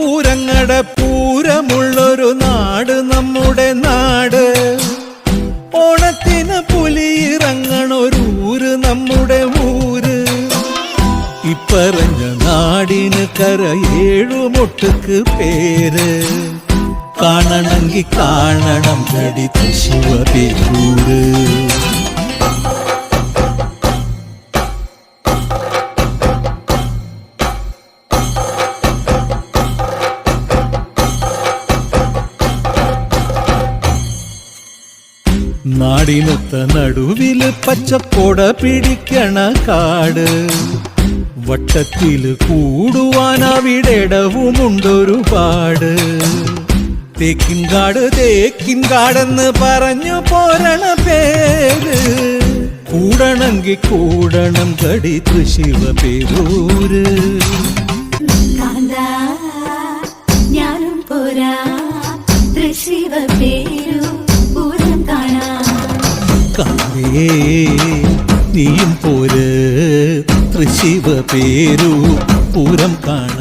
പൂരങ്ങട പൂരമുള്ളൊരു നാട് നമ്മുടെ നാട്. ഓണത്തിന് പുലിയിറങ്ങണൊരൂര് നമ്മുടെ ഊര്. ഇപ്പറഞ്ഞ നാടിന് കരയേഴുമൊട്ടുക്ക് പേര്. കാണണമെങ്കിൽ കാണണം കടി ശിവപേരൂര്. നാടിനൊത്ത നടുവില് പച്ചക്കൊട പിടിക്കണ കാട്. വട്ടത്തില് കൂടുവാൻ അവിടെടവുമുണ്ടൊരുപാട്. തേക്കിൻകാട് തേക്കിൻകാടെന്ന് പറഞ്ഞു പോരണ പേര്. കൂടണമെങ്കിൽ കൂടണം കടി ശിവപേരൂര്. ഞാനും പോരാ ശിവപേരു പൂരം കാണാൻ. കാവേ നീയും പോര് ശിവപേരു പൂരം കാണാൻ.